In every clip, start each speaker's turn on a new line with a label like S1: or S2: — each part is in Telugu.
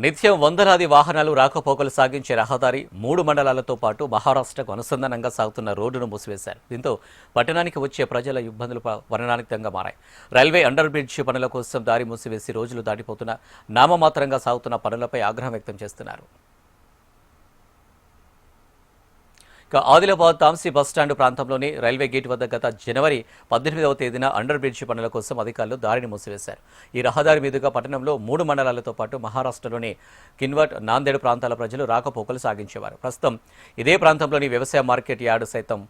S1: నిత్యం వందలాది వాహనాలు రాకపోకలు సాగించే రహదారి 3 మండలాలతో పాటు మహారాష్ట్రకు అనుసంధానంగా సాగుతున్న రోడ్డును మూసివేశారు. దీంతో పట్టణానికి వచ్చే ప్రజల ఇబ్బందులు వర్ణనాతీతంగా మారాయి. రైల్వే అండర్ బ్రిడ్జ్ పనుల కోసం దారి మూసివేసి రోజులు దాటిపోతున్న నామమాత్రంగా సాగుతున్న పనులపై ఆగ్రహం వ్యక్తం చేస్తున్నారు. ఆదిలాబాద్ తాంసీ బస్టాండ్ ప్రాంతంలోని రైల్వే గేట్ వద్ద గత జనవరి 18వ తేదీన అండర్ బ్రిడ్జ్ పనుల కోసం అధికారులు దారిని మూసివేశారు. ఈ రహదారి మీదుగా పట్టణంలో 3 మండలాలతో పాటు మహారాష్ట్రలోని కిన్వట్, నాందేడ్ ప్రాంతాల ప్రజలు రాకపోకలు సాగించేవారు. ప్రస్తుతం ఇదే ప్రాంతంలోని వ్యవసాయ మార్కెట్ యార్డు సైతం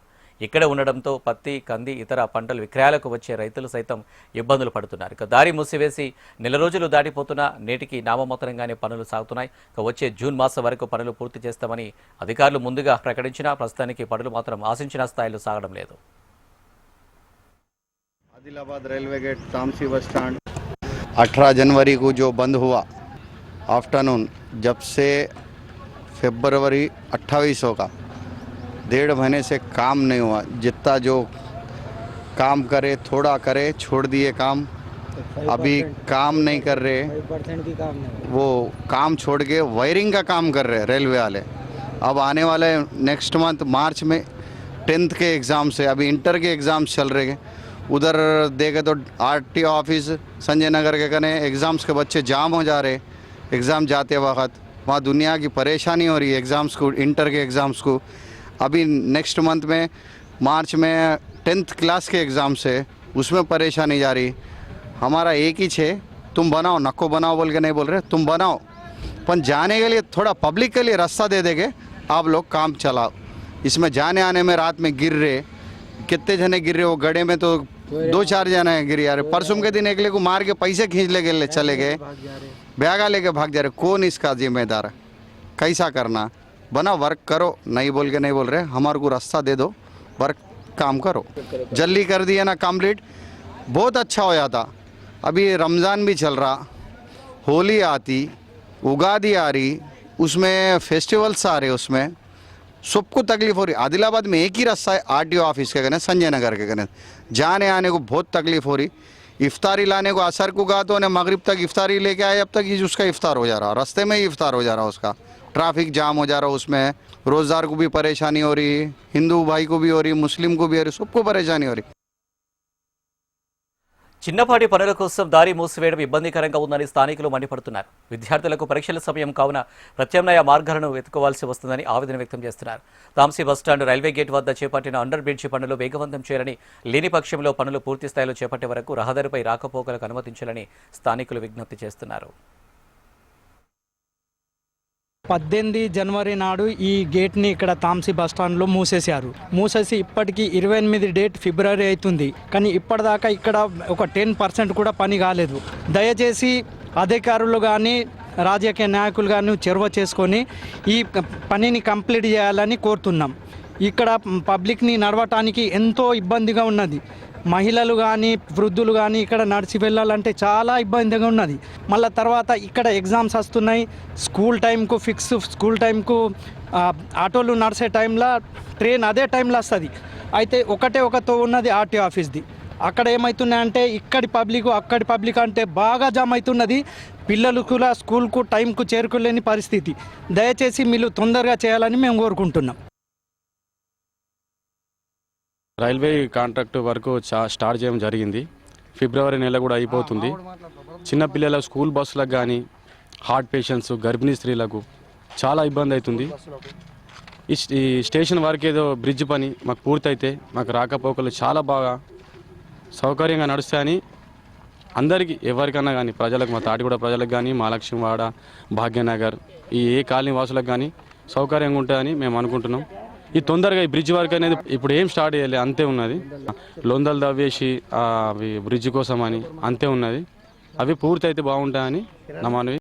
S1: ఇక్కడ ఉండడంతో పత్తి, కంది, ఇతర పంటల విక్రయాలకు వచ్చే రైతులు సైతం ఇబ్బందులు పడుతున్నారు. దారి మూసివేసి నెల రోజులు దాటిపోతున్నా నేటికి నామమాత్రంగానే పనులు సాగుతున్నాయి. వచ్చే జూన్ మాసం వరకు పనులు పూర్తి చేస్తామని అధికారులు ముందుగా ప్రకటించినా ప్రస్తుతానికి పనులు మాత్రం ఆశించిన స్థాయిలో సాగడం లేదు.
S2: आदिलाबाद रेलवे गेट तामसी बस स्टैंड 18 जनवरी को जो बंद हुआ आफ्टरनून, जब से फरवरी 28 का 1.5 महीने से काम नहीं हुआ. जितना जो काम करे थोड़ा करे, छोड़ दिए काम. अभी काम नहीं कर रहे, वो काम छोड़ के वायरिंग का काम कर रहे रेलवे वाले. अब आने वाले नेक्स्ट मंथ मार्च में 10th के एग्ज़ाम से, अभी इंटर के एग्ज़ाम्स चल रहे हैं. उधर देखे तो आरटीओ ऑफिस संजय नगर के कने एग्ज़ाम्स के बच्चे जाम हो जा रहे. एग्ज़ाम जाते वक्त वहाँ दुनिया की परेशानी हो रही है एग्ज़ाम्स को, इंटर के एग्ज़ाम्स को. अभी नेक्स्ट मंथ में मार्च में 10th क्लास के एग्ज़ाम से उसमें परेशानी जा रही. हमारा एक ही है, तुम बनाओ, नको बनाओ बोल के नहीं बोल रहे, तुम बनाओ, पर जाने के लिए थोड़ा पब्लिक के लिए रास्ता दे देंगे. आप लोग काम चलाओ. इसमें जाने आने में रात में गिर रहे, कितने जने गिर रहे. वो गड्ढे में तो 2-4 जने गिर जा रहे. परसों के दिन एक को मार के पैसे खींच ले गए, चले गए, बैगा लेके भाग जा रहे. कौन इसका जिम्मेदार है? कैसा करना? बना वर्क करो, नहीं बोल के नहीं बोल रहे, हमारे को रास्ता दे दो, वर्क काम करो. जल्दी कर दिया ना कंप्लीट, बहुत अच्छा हो जाता. अभी रमज़ान भी चल रहा, होली आती, उगादी आ रही, उसमें फेस्टिवल्स आ रहे, उसमें सबको तकलीफ हो रही. आदिलाबाद में एक ही रास्ता है आरटीओ ऑफिस के कने, संजय नगर के कने. जाने आने को बहुत तकलीफ हो रही. इफ्तारी लाने को असर को कहा तो मगरिब तक इफ्तारी लेके आए, अब तक ही उसका इफ्तार हो जा रहा, रास्ते में ही इफ्तार हो जा रहा उसका. ट्रैफिक जाम हो जा रहा, उसमें रोज़गार को भी परेशानी हो रही, हिंदू भाई को भी हो रही, मुस्लिम को भी हो रही, सबको परेशानी हो रही.
S1: చిన్నపాటి పనుల కోసం దారి మూసివేయడం ఇబ్బందికరంగా ఉందని స్థానికులు మండిపడుతున్నారు. విద్యార్థులకు పరీక్షల సమయం కావున ప్రత్యామ్నాయ మార్గాలను వెతుకోవాల్సి వస్తుందని ఆవేదన వ్యక్తం చేస్తున్నారు. తాంసీ బస్టాండ్ రైల్వే గేట్ వద్ద చేపట్టిన అండర్ బ్రిడ్జ్ పనులు వేగవంతం చేయాలని, లేని పక్షంలో పనులు పూర్తి స్థాయిలో చేపట్టే వరకు రహదారిపై రాకపోకలకు అనుమతించాలని స్థానికులు విజ్ఞప్తి చేస్తున్నారు.
S3: 18 జనవరి నాడు ఈ గేట్ని ఇక్కడ తాంసీ బస్టాండ్లో మూసేసి ఇప్పటికీ 28 డేట్ ఫిబ్రవరి అవుతుంది. కానీ ఇప్పటిదాకా ఇక్కడ ఒక 10% కూడా పని కాలేదు. దయచేసి అధికారులు కానీ రాజకీయ నాయకులు కానీ చొరవ చేసుకొని ఈ పనిని కంప్లీట్ చేయాలని కోరుతున్నాం. ఇక్కడ పబ్లిక్ని నడవటానికి ఎంతో ఇబ్బందిగా ఉన్నది. మహిళలు కానీ వృద్ధులు కానీ ఇక్కడ నడిచి వెళ్ళాలంటే చాలా ఇబ్బందిగా ఉన్నది. మళ్ళీ తర్వాత ఇక్కడ ఎగ్జామ్స్ వస్తున్నాయి. స్కూల్ టైంకు ఆటోలు నడిచే టైంలో ట్రైన్ అదే టైంలో వస్తుంది. అయితే ఒకతో ఉన్నది ఆర్టీఓ ఆఫీస్ది. అక్కడ ఏమవుతున్నాయంటే ఇక్కడి పబ్లిక్ అక్కడి పబ్లిక్ అంటే బాగా జామ్ అవుతున్నది. పిల్లలు కూడా స్కూల్కు టైంకు చేరుకోలేని పరిస్థితి. దయచేసి మీరు తొందరగా చేయాలని మేము కోరుకుంటున్నాం.
S4: రైల్వే కాంట్రాక్ట్ వర్క్ స్టార్ట్ చేయడం జరిగింది. ఫిబ్రవరి నెల కూడా అయిపోతుంది. చిన్నపిల్లల స్కూల్ బస్సులకు కానీ, హార్ట్ పేషెంట్స్, గర్భిణీ స్త్రీలకు చాలా ఇబ్బంది అవుతుంది. ఈ స్టేషన్ వరకు ఏదో బ్రిడ్జ్ పని మాకు పూర్తయితే మాకు రాకపోకలు చాలా బాగా సౌకర్యంగా నడుస్తాయని అందరికీ, ఎవరికన్నా కానీ ప్రజలకు, మా తాటిగూడ ప్రజలకు కానీ, మహాలక్ష్మివాడ, భాగ్యనగర్, ఈ ఏ కాలనీ వాసులకు కానీ సౌకర్యంగా ఉంటాయని మేము అనుకుంటున్నాం. ఈ తొందరగా ఈ బ్రిడ్జ్ వర్క్ అనేది ఇప్పుడు ఏం స్టార్ట్ చేయాలి అంతే ఉన్నది. లొందలు తవ్వేసి అవి బ్రిడ్జ్ కోసం అని అంతే ఉన్నది. అవి పూర్తి అయితే బాగుంటాయని నా మనవి.